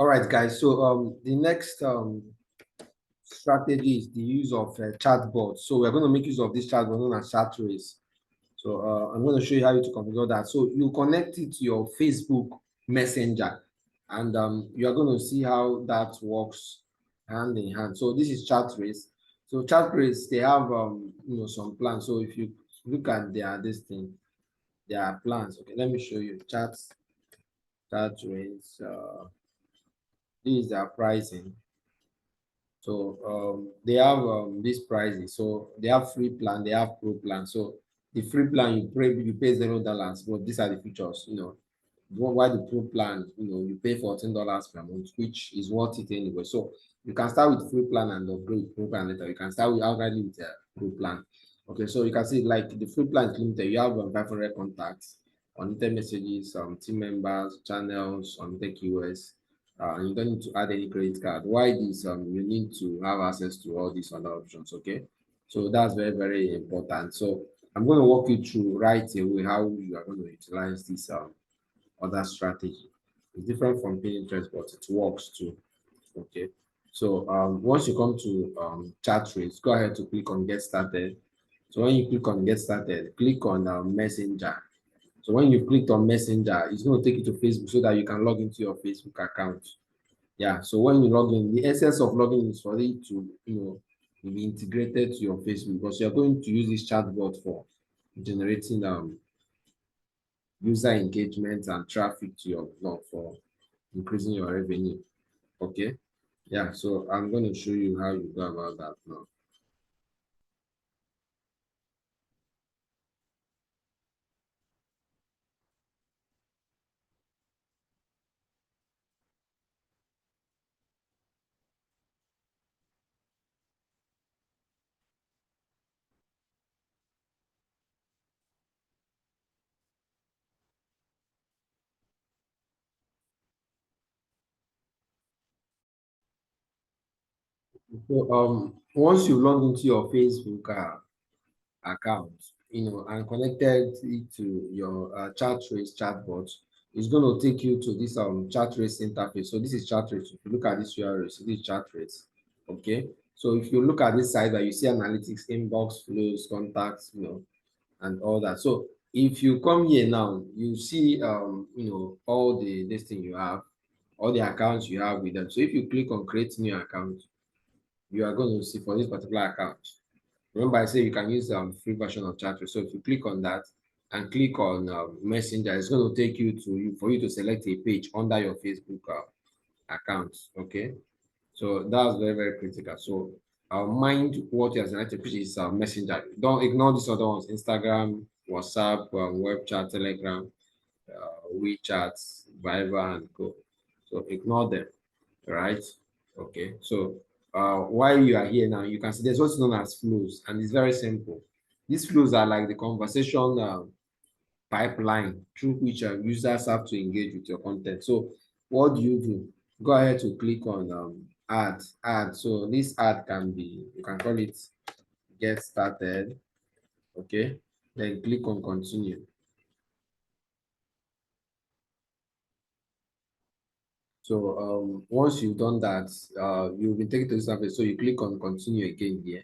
All right, guys. So the next strategy is the use of chatbot. So we're going to make use of this chatbot known as chat race. So I'm going to show you how to configure that. So you connect it to your Facebook Messenger, and you are going to see how that works hand in hand. So this is chat race. So chat race, they have some plans. So if you look at their plans. Okay, let me show you chat race. This is their pricing. So they have these prices. So they have free plan, they have pro plan. So the free plan you pay $0, but these are the features. Why the pro plan, you pay $14 per month, which is worth it anyway. So you can start with free plan and upgrade pro plan later. You can start with outrightly with a pro plan. Okay, so you can see like the free plan is limited. You have 500 contacts, unlimited messages, team members, channels, unlimited keywords. You don't need to add any credit card. Why this? You need to have access to all these other options. Okay, so that's very, very important. So I'm going to walk you through right away how you are going to utilize this other strategy. It's different from Pinterest, but it works too. Okay, so once you come to chat rates, go ahead to click on get started. So when you click on get started, click on messenger. So when you clicked on messenger, it's going to take you to Facebook so that you can log into your Facebook account. Yeah, so when you log in, the essence of logging is for it to be integrated to your Facebook, because you're going to use this chatbot for generating user engagement and traffic to your blog for increasing your revenue. Okay, yeah, so I'm going to show you how you go about that now. So once you log into your Facebook account, and connected it to your chat trace chatbot, it's going to take you to this chat trace interface. So this is chat trace. If you look at this URL, so this is chat trace. Okay, so if you look at this side, that you see analytics, inbox, flows, contacts, and all that. So if you come here now, you see all the this thing you have, all the accounts you have with them. So if you click on create new account, you are going to see for this particular account. Remember, I say you can use free version of Chatbot. So if you click on that and click on Messenger, it's going to take you to for you to select a page under your Facebook account. Okay, so that's very, very critical. So mind what you are selecting, which is Messenger. Don't ignore these other ones: Instagram, WhatsApp, web chat, Telegram, WeChat, Viber, and Go. So ignore them, right? Okay, so while you are here now, you can see there's what's known as flows, and it's very simple. These flows are like the conversation pipeline through which users have to engage with your content. So what do? Go ahead to click on add. So this ad can be, you can call it get started. Okay, then click on continue. So once you've done that, you'll be taken to this surface. So you click on continue again here.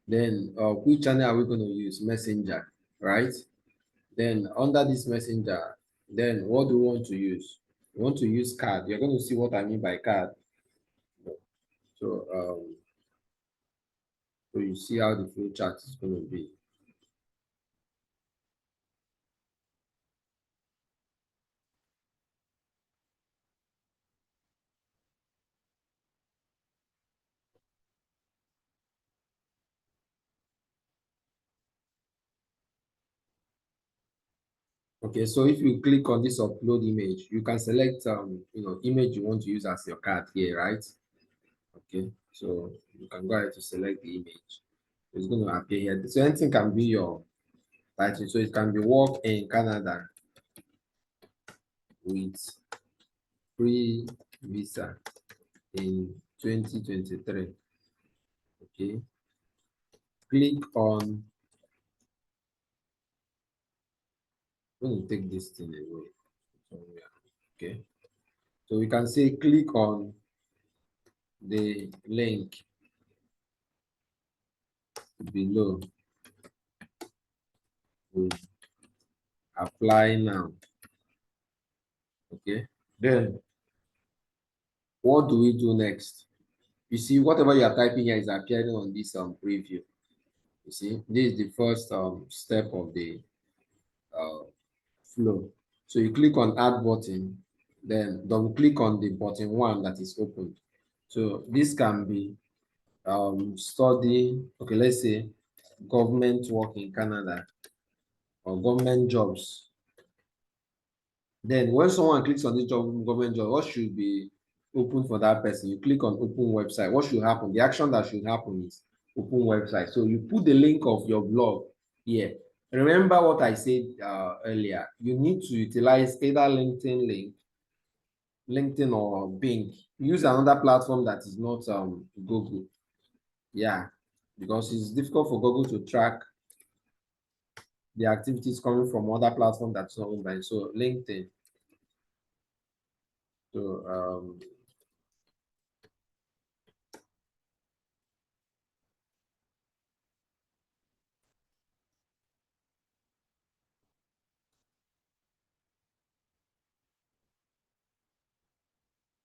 Then which channel are we going to use? Messenger, right? Then under this messenger, then what do we want to use? We want to use card. You're going to see what I mean by card. So so you see how the flow chart is going to be. Okay, so if you click on this upload image, you can select image you want to use as your card here, right? Okay, so you can go ahead to select the image. It's going to appear here. So anything can be your title. So it can be work in Canada with free visa in 2023. Okay, click on, I'm going to take this thing away somewhere. Okay, So we can say click on the link below to apply now. Okay, then what do we do next? You see, whatever you are typing here is appearing on this preview. You see, this is the first step of the uh, flow. So you click on add button, then double click on the button one that is opened. So this can be study, okay, let's say government work in Canada or government jobs. Then when someone clicks on this government job, what should be open for that person? You click on open website. What should happen? The action that should happen is open website. So you put the link of your blog here. Remember what I said earlier. You need to utilize either LinkedIn or Bing. Use another platform that is not Google. Yeah, because it's difficult for Google to track the activities coming from other platform that's not owned by. So LinkedIn.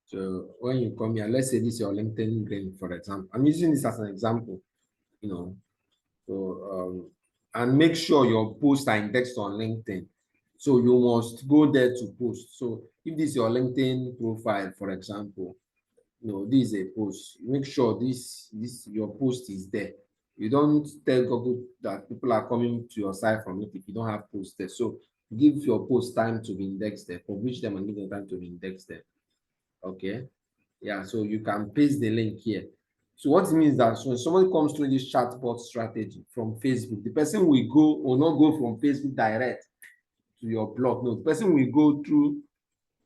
So when you come here, let's say this is your LinkedIn link, for example. I'm using this as an example, you know. So and make sure your posts are indexed on LinkedIn. So you must go there to post. So if this is your LinkedIn profile, for example, this is a post. Make sure this your post is there. You don't tell Google that people are coming to your site from it if you don't have posts there. So give your post time to be indexed there. Publish them and give them time to be indexed there. Okay. Yeah, so you can paste the link here. So what it means that when somebody comes through this chatbot strategy from Facebook, the person will not go from Facebook direct to your blog. No, the person will go through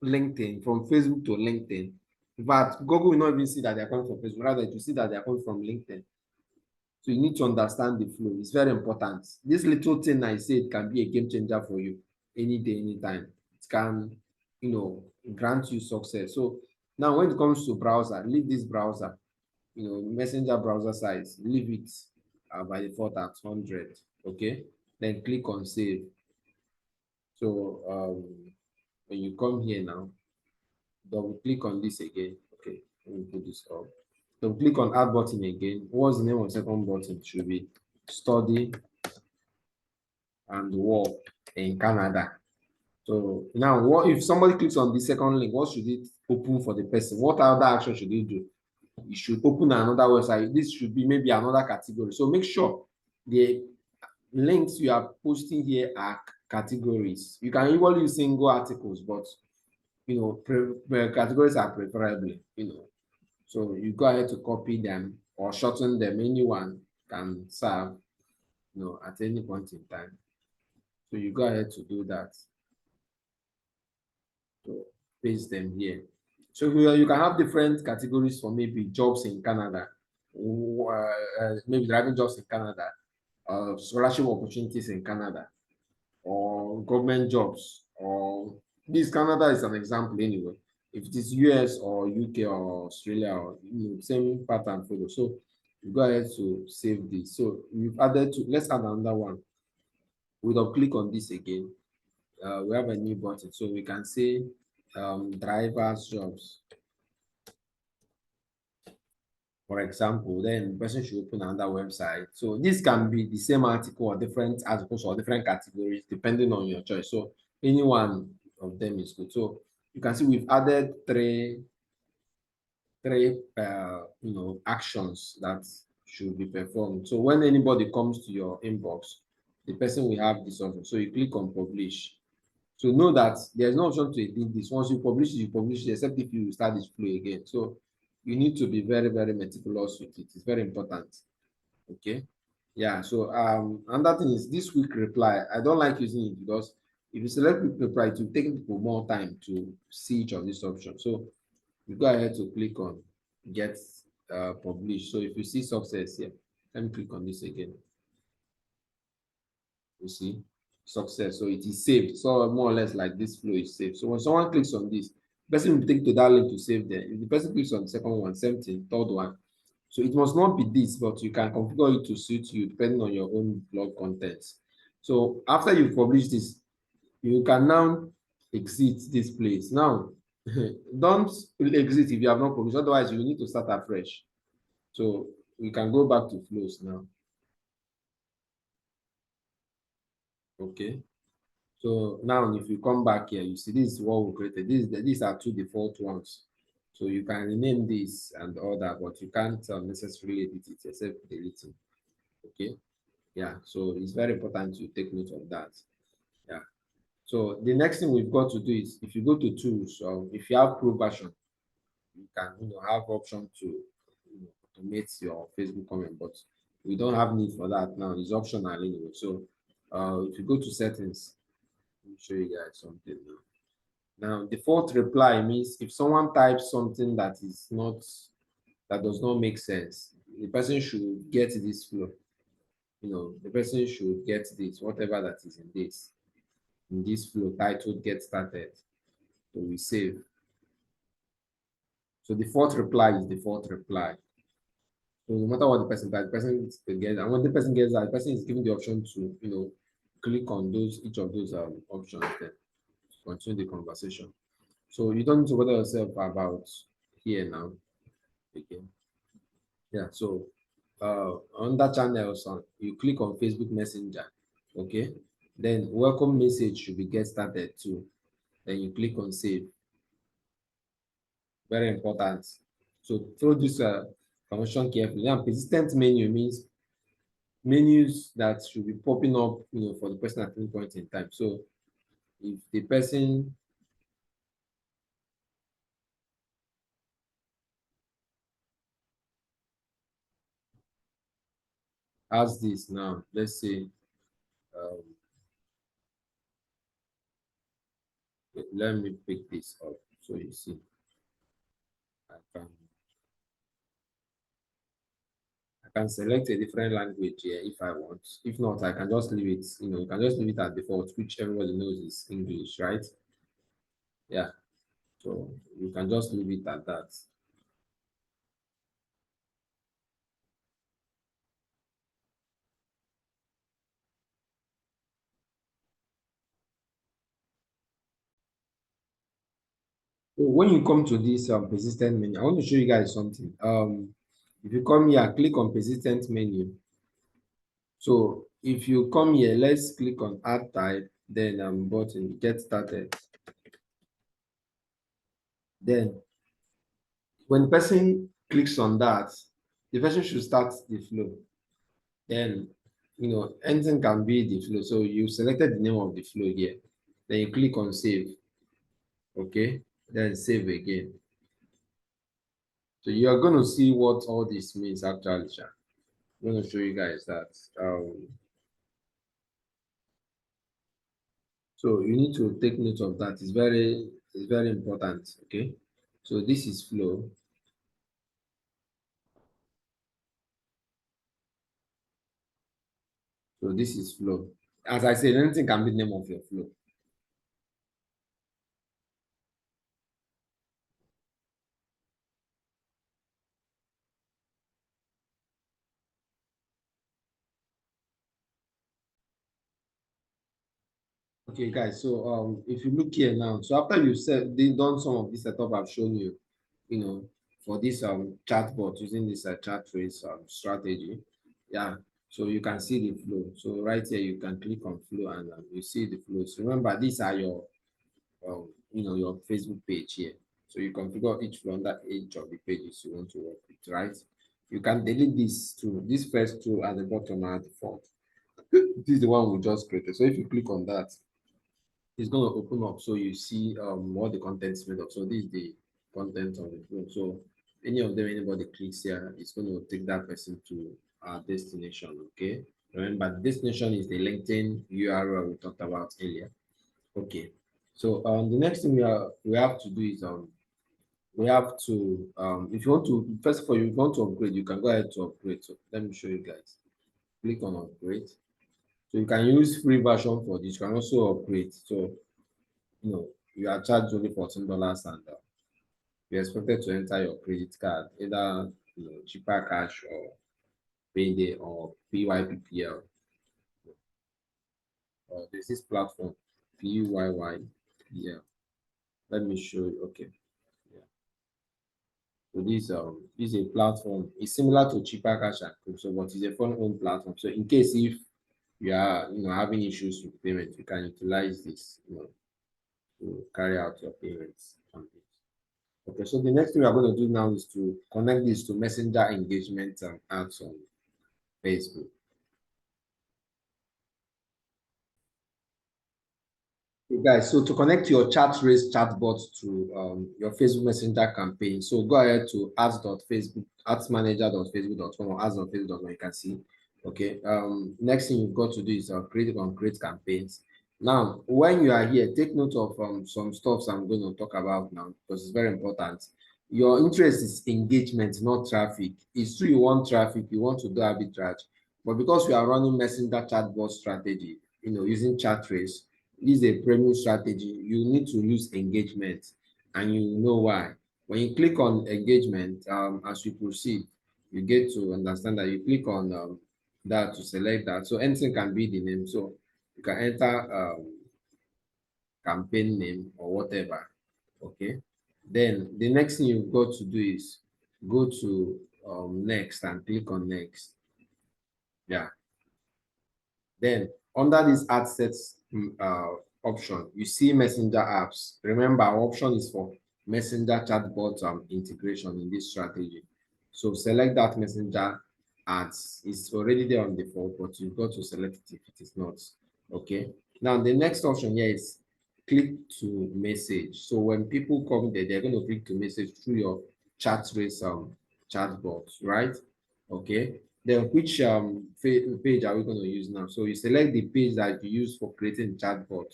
LinkedIn, from Facebook to LinkedIn. But Google will not even see that they are coming from Facebook, rather to see that they are coming from LinkedIn. So you need to understand the flow. It's very important. This little thing I said can be a game changer for you any day, anytime. It can, grant you success. So now when it comes to browser, leave this browser, messenger browser size, leave it by default at 100. Okay. Then click on save. So when you come here now, double click on this again. Okay, let me put this up. Double click on add button again. What's the name of the second button? It should be study and work in Canada. So now, what if somebody clicks on the second link? What should it open for the person? What other action should they do? You should open another website. This should be maybe another category. So make sure the links you are posting here are categories. You can usually use single articles, but categories are preferably. So you go ahead to copy them or shorten them. Anyone can serve, at any point in time. So you go ahead to do that. So paste them here. So you can have different categories for maybe jobs in Canada, maybe driving jobs in Canada, scholarship opportunities in Canada, or government jobs, or this Canada is an example anyway. If it is US or UK or Australia, or same pattern follow. So you go ahead to save this. So we've added to, let's add another one. We'll click on this again. We have a new button, so we can say drivers jobs, for example. Then the person should open another website. So this can be the same article or different articles or different categories depending on your choice. So any one of them is good. So you can see we've added three actions that should be performed. So when anybody comes to your inbox, the person will have this option. So you click on publish. So know that there's no option to edit this. Once you publish it, except if you start this flow again. So you need to be very, very meticulous with it. It's very important. Okay. Yeah. So another thing is this quick reply. I don't like using it because if you select quick reply, it will take people more time to see each of these options. So you go ahead to click on get published. So if you see success here, let me click on this again. You see success. So it is saved. So more or less like this flow is saved. So when someone clicks on this, person will take to that link to save there. If the person clicks on the second one, same thing, third one. So it must not be this, but you can configure it to suit you depending on your own blog content. So after you publish this, you can now exit this place. Now, don't exit if you have not published, otherwise you need to start afresh. So we can go back to flows now. Okay. So now if you come back here, you see this is what we created. These are two default ones. So you can rename this and all that, but you can't necessarily edit it except deleting. Okay. Yeah. So it's very important to take note of that. Yeah. So the next thing we've got to do is if you go to tools, if you have pro version, you can have option to automate your Facebook comment, but we don't have need for that now. It's optional anyway. So if you go to settings, let me show you guys something now. Now, default reply means if someone types something that does not make sense, the person should get this flow. The person should get this, whatever that is in this flow titled get started. So we save. So default reply is default reply. So no matter what the person types, the person gets, and when the person gets that, the person is given the option to click on each of those options, then continue the conversation. So you don't need to bother yourself about here now. Again. Yeah, so on that channel, you click on Facebook Messenger. Okay, then welcome message should be get started too. Then you click on save. Very important. So through this function carefully. Now, persistent menu means menus that should be popping up, for the person at any point in time. So if the person has this now, let's say, um, let me pick this up so you see. I can select a different language here if I want. If not, I can just leave it. You can just leave it at default, which everybody knows is English, right? Yeah. So you can just leave it at that. So when you come to this persistent menu, I want to show you guys something. If you come here, click on persistent menu. So if you come here, let's click on add type, then button get started. Then when the person clicks on that, the person should start the flow. Then anything can be the flow. So you selected the name of the flow here. Then you click on save. Okay, then save again. So you are going to see what all this means actually. I'm going to show you guys that. So you need to take note of that. It's very important. Okay. So this is flow. So this is flow. As I said, anything can be the name of your flow. Okay, guys. So if you look here now, so after you said they done some of this setup I've shown you, for this chatbot using this chat trace strategy, yeah. So you can see the flow. So right here you can click on flow and you see the flows. Remember, these are your your Facebook page here. So you configure each flow under each of the pages you want to work with, right? You can delete this too. This first two at the bottom are default. This is the one we just created. So if you click on that, it's going to open up so you see what the content is made of. So this is the content of the flow. So any of them, anybody clicks here, it's going to take that person to our destination. Okay. Remember, the destination is the LinkedIn URL we talked about earlier. Okay. So the next thing we have to do is we have to if you want to, first of all, you want to upgrade, you can go ahead to upgrade. So let me show you guys. Click on upgrade. So you can use free version for this. You can also upgrade. So you are charged only $14, and you're expected to enter your credit card, either cheaper cash or payday or PYPPL. There's this platform, PYYPL. Let me show you. Okay. Yeah. So this is a platform. It's similar to cheaper cash and crypto, but it's a phone owned platform. So in case if you are having issues with payment, you can utilize this to carry out your payments on it. Okay, so the next thing we are going to do now is to connect this to messenger engagement and ads on Facebook. Okay, guys, so to connect your chat race chatbot to your Facebook Messenger campaign, so go ahead to adsmanager.facebook.com or ads.facebook.com. You can see. Okay. Next thing you've got to do is create campaigns. Now, when you are here, take note of some stuff I'm going to talk about now because it's very important. Your interest is engagement, not traffic. It's true you want traffic, you want to do arbitrage, but because we are running messenger chatbot strategy, using chat race, this is a premium strategy. You need to use engagement, and you know why. When you click on engagement, as you proceed, you get to understand that you click on that to select that. So anything can be the name. So you can enter campaign name or whatever. Okay. Then the next thing you've got to do is go to next and click on next. Yeah. Then under this AdSense option, you see messenger apps. Remember, our option is for messenger chatbot integration in this strategy. So select that messenger ads. It's already there on default, but you've got to select it if it is not. Okay. Now the next option here is click to message. So when people come there, they're going to click to message through your chat race chatbot, right? Okay. Then which page are we going to use now? So you select the page that you use for creating chatbot.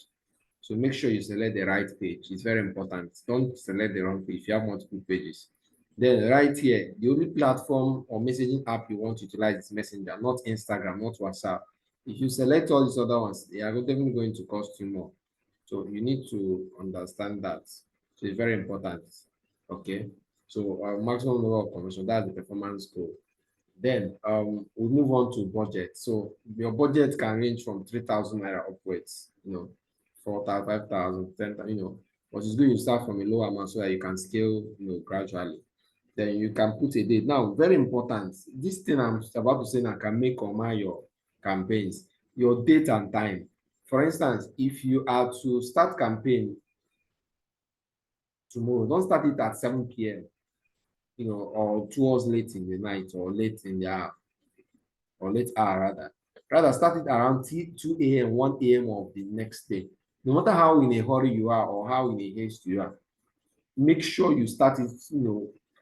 So make sure you select the right page. It's very important. Don't select the wrong page if you have multiple pages. Then right here, the only platform or messaging app you want to utilize is Messenger, not Instagram, not WhatsApp. If you select all these other ones, they are definitely going to cost you more. So you need to understand that. So it's very important. Okay. So maximum number of conversion, that's the performance goal. Then we move on to budget. So your budget can range from 3,000 naira upwards, 4,000, 5,000, 10,000, but it's good you start from a low amount so that you can scale, gradually. Then you can put a date. Now, very important, this thing I'm about to say now can make or mar your campaigns, your date and time. For instance, if you are to start campaign tomorrow, don't start it at 7 p.m., or 2 hours late in the night or late in the hour, or late hour rather. Rather start it around 2 a.m., 1 a.m. of the next day. No matter how in a hurry you are or how in a haste you are, make sure you start it,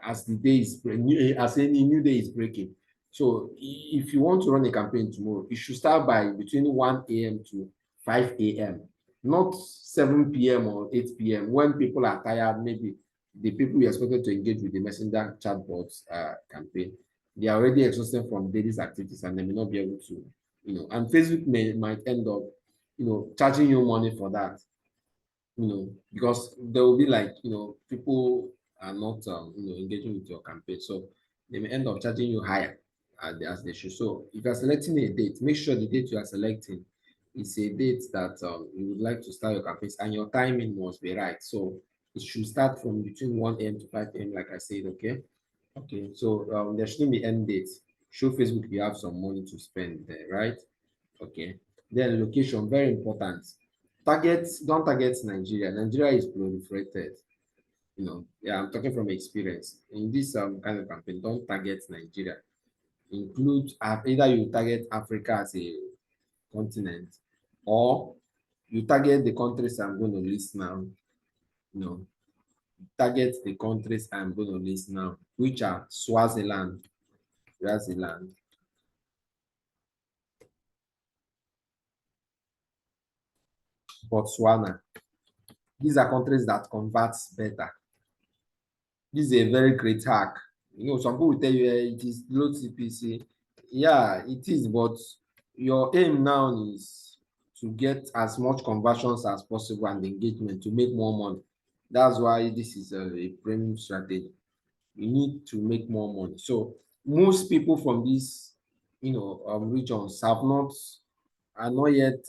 as the day is as any new day is breaking. So if you want to run a campaign tomorrow, you should start by between 1 a.m. to 5 a.m., not 7 p.m. or 8 p.m. when people are tired. Maybe the people you expected to engage with the messenger chatbots campaign, they are already exhausted from daily activities and they may not be able to, and Facebook might end up, charging you money for that, because there will be like, people are not, engaging with your campaign. So they may end up charging you higher as they should. So if you're selecting a date, make sure the date you are selecting is a date that you would like to start your campaigns, and your timing must be right. So it should start from between 1 a.m. to 5 a.m., like I said, okay? Okay, so there shouldn't be end dates. Show Facebook you have some money to spend there, right? Okay. Then location, very important. Don't target Nigeria. Nigeria is proliferated. Yeah, I'm talking from experience. In this kind of campaign, don't target Nigeria. Include either you target Africa as a continent, or you target the countries I'm going to list now. Target the countries I'm going to list now, which are Swaziland, Botswana. These are countries that convert better. This is a very great hack. Some people will tell you it is low CPC. Yeah, it is, but your aim now is to get as much conversions as possible and engagement to make more money. That's why this is a premium strategy. You need to make more money. So most people from these, regions are not yet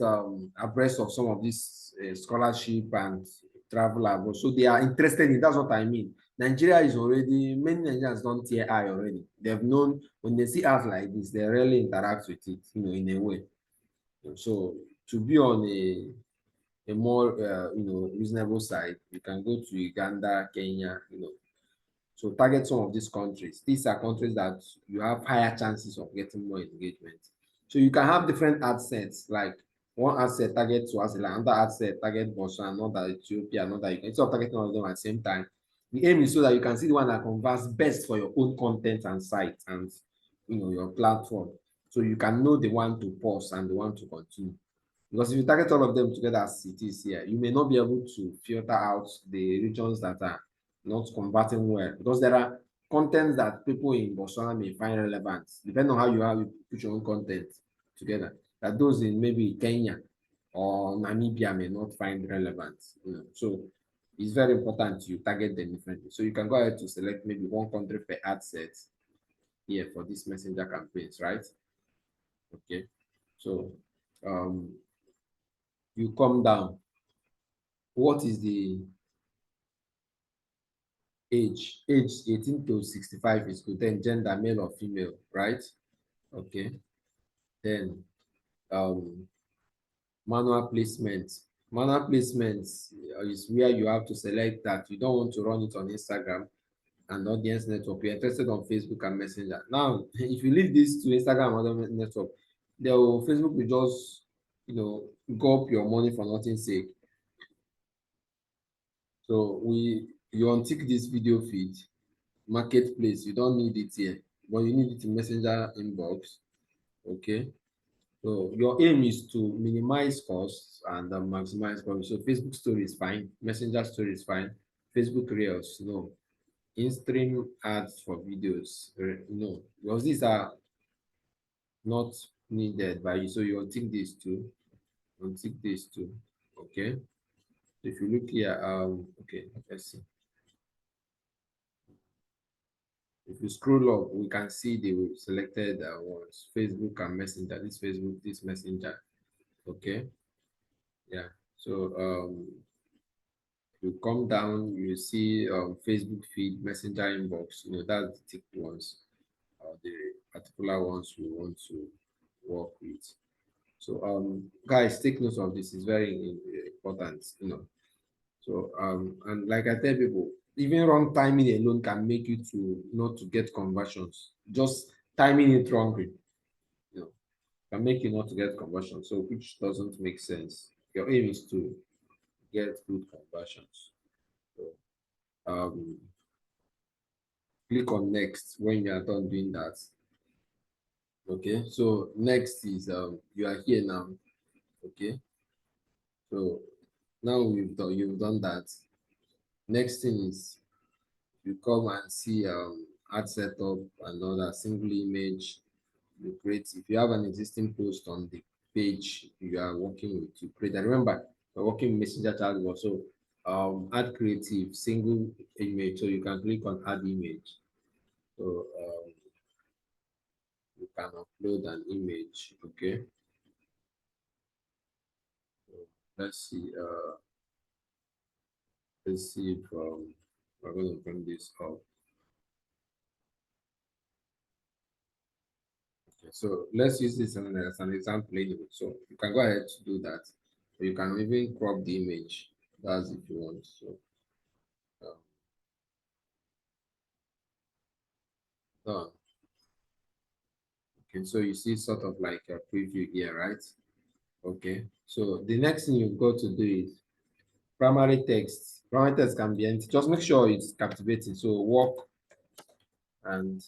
abreast of some of this scholarship and travel abroad. So they are interested in. That's what I mean. Nigeria is already, many Nigerians don't tier I already. They've known when they see ads like this, they really interact with it, in a way. So to be on a more reasonable side, you can go to Uganda, Kenya, so target some of these countries. These are countries that you have higher chances of getting more engagement. So you can have different ad sets, like one ad set target Swaziland, another ad set target Botswana, another Ethiopia, another you can instead of targeting all of them at the same time. The aim is so that you can see the one that converts best for your own content and site and your platform. So you can know the one to pause and the one to continue. Because if you target all of them together as it is here, you may not be able to filter out the regions that are not converting well. Because there are contents that people in Botswana may find relevant, depending on how you put your own content together. That those in maybe Kenya or Namibia may not find relevant. So it's very important you target them differently. So you can go ahead to select maybe one country per ad set here for these messenger campaigns, right? Okay. So you come down. What is the age? Age 18 to 65 is good. Then gender, male or female, right? Okay. Then um manual placement. Manual placement is where you have to select that you don't want to run it on Instagram and audience network. You're interested on Facebook and Messenger. Now, if you leave this to Instagram and other network, Facebook will just go up your money for nothing's sake. So you untick this video feed, marketplace, you don't need it here, but you need it in Messenger inbox. Okay. So your aim is to minimize costs and maximize profit. So Facebook story is fine, Messenger story is fine, Facebook Reels, no. In-stream ads for videos, no, because these are not needed by you. So you untick these two, untick these two. Okay. If you look here, okay, let's see. If you scroll up, we can see the selected ones, Facebook and Messenger. This Facebook, this Messenger. Okay. Yeah. So you come down, you see Facebook feed, Messenger inbox. That's the tick ones, the particular ones we want to work with. So guys, take note of this. It's very important. So and like I tell people, even wrong timing alone can make you to not to get conversions. Just timing it wrongly, can make you not to get conversions. So which doesn't make sense. Your aim is to get good conversions. So click on next when you are done doing that. Okay, so next is you are here now. Okay, so now you've done that. Next thing is you come and see ad setup and all that, single image. You create, if you have an existing post on the page you are working with, you create. And remember, we're working with Messenger Chatbot, so add creative single image, so you can click on add image. So you can upload an image. Okay, so let's see. Let's see if we're going to bring this up. Okay, so let's use this as an example anyway. So you can go ahead to do that. Or you can even crop the image. That's if you want. So done. Okay, so you see sort of like a preview here, right? Okay, so the next thing you've got to do is primary text. Primary text can be empty. Just make sure it's captivating. So work and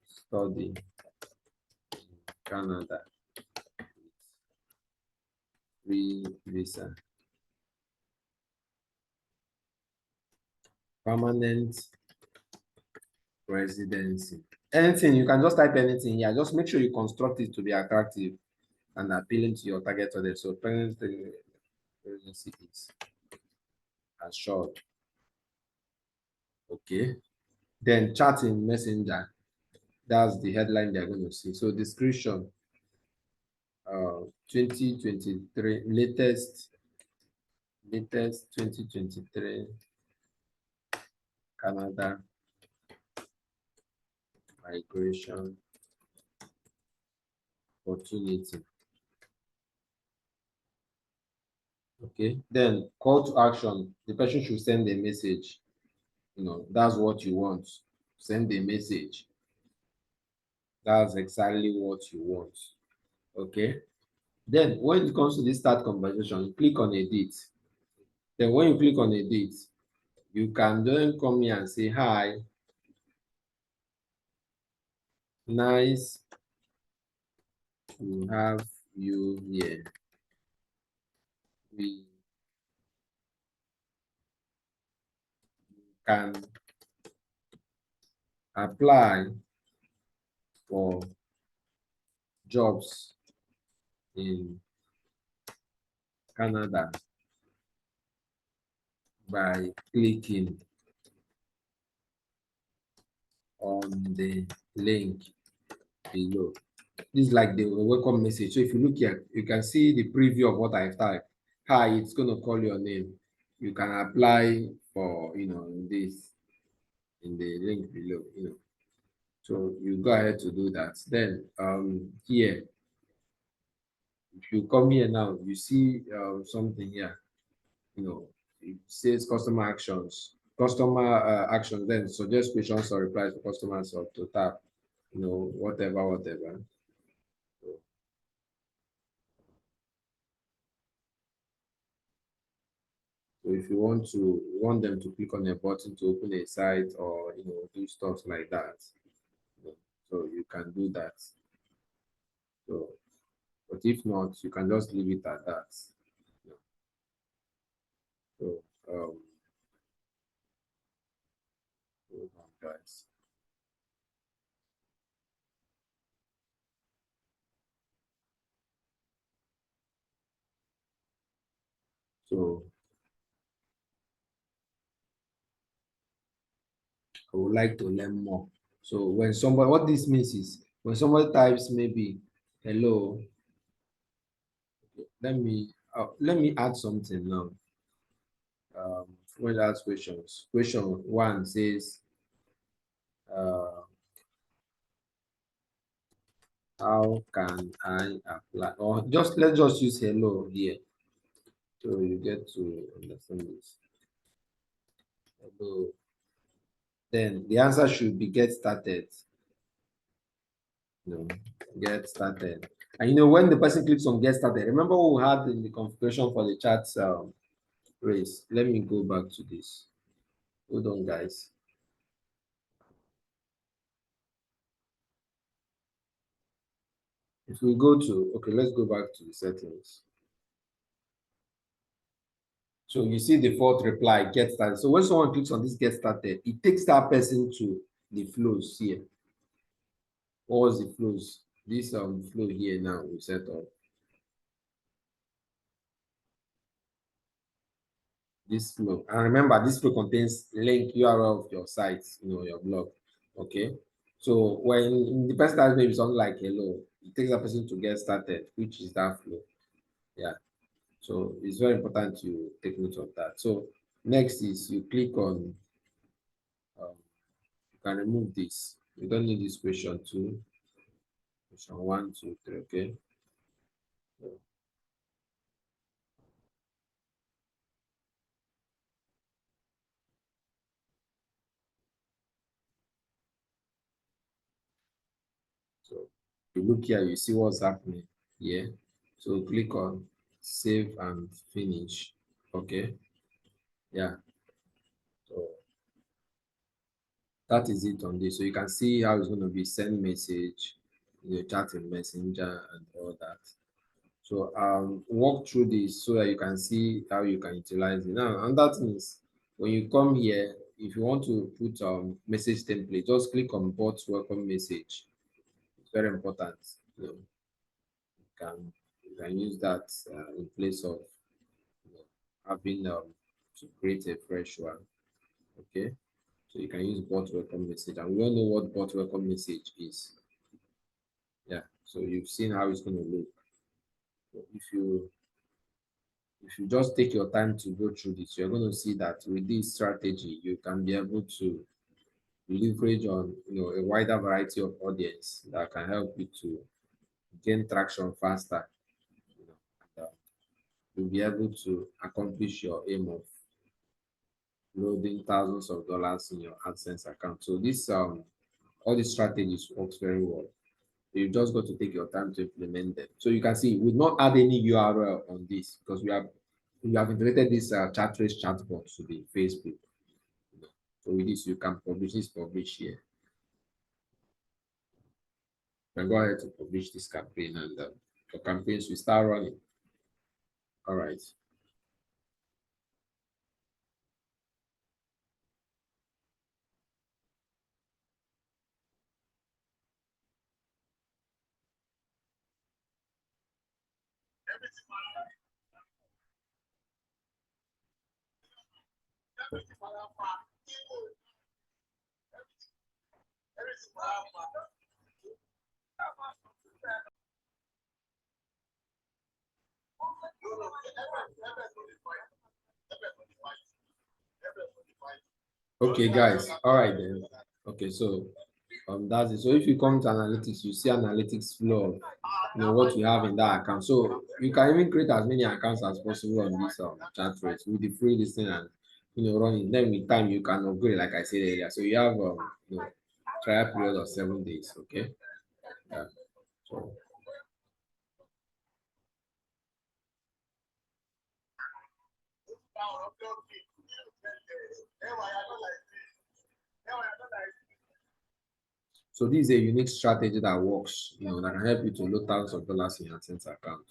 study in Canada. Free visa. Permanent residency. Anything, you can just type anything here. Just make sure you construct it to be attractive. and appealing to your target audience. So pregnancy is assured. Okay. Then chatting messenger. That's the headline they're going to see. So description, 2023 latest 2023 Canada migration opportunity. Okay. Then call to action. The person should send a message. That's what you want. Send a message. That's exactly what you want. Okay. Then when it comes to this start conversation, you click on edit. Then when you click on edit, you can then come here and say, hi, nice to have you here. We can apply for jobs in Canada by clicking on the link below. This is like the welcome message. So if you look here, you can see the preview of what I've typed. Hi, it's going to call your name. You can apply for, this in the link below. So you go ahead to do that. Then here, if you come here now, you see something here. It says customer actions. Customer actions. Then suggest questions or replies for customers or to tap. Whatever. So if you want them to click on a button to open a site or do stuff like that, so you can do that. So, but if not, you can just leave it at that. So hold on, guys. So I would like to learn more. So what this means is when somebody types maybe hello, let me add something now. When ask questions, question one says, uh, how can I apply? Or let's just use hello here. So you get to understand this. Hello. Then the answer should be get started. Get started. And when the person clicks on get started, remember what we had in the configuration for the chat race. Let me go back to this. Hold on, guys. If we go to, okay, let's go back to the settings. So you see the fourth reply, get started. So when someone clicks on this get started, it takes that person to the flows here. What was the flows? This flow here now we set up. This flow. And remember, this flow contains link URL of your site, your blog. Okay. So when the person has maybe something like hello, it takes that person to get started, which is that flow. Yeah. So it's very important to take note of that. So next is you click on, you can remove this. You don't need this question two, question one, two, three. Okay. So you look here, you see what's happening here. So click on save and finish. Okay. Yeah. So that is it on this. So you can see how it's going to be send message, chat in messenger and all that. So walk through this so that you can see how you can utilize it. Now, and that means when you come here, if you want to put message template, just click on bot welcome message. It's very important. You can can use that in place of having to create a fresh one. Okay, so you can use bot welcome message, and we all know what bot welcome message is. Yeah, so you've seen how it's going to look. So if you just take your time to go through this, you're going to see that with this strategy, you can be able to leverage on a wider variety of audience that can help you to gain traction faster. And, you'll be able to accomplish your aim of loading thousands of dollars in your AdSense account. So this all these strategies works very well. You just got to take your time to implement them. So you can see we've not add any URL on this because we have integrated this chat trace chatbot to the Facebook. So with this, you can publish here. You can go ahead to publish this campaign, and your campaigns will start running. All right. Okay, guys. All right then. Okay, so that's it. So if you come to analytics, you see analytics flow of what you have in that account. So you can even create as many accounts as possible on this chat rate with the free listing and running. Then with time you can upgrade, like I said earlier. So you have trial period of 7 days. Okay. Yeah. So this is a unique strategy that works, that can help you to load thousands of dollars in your AdSense account.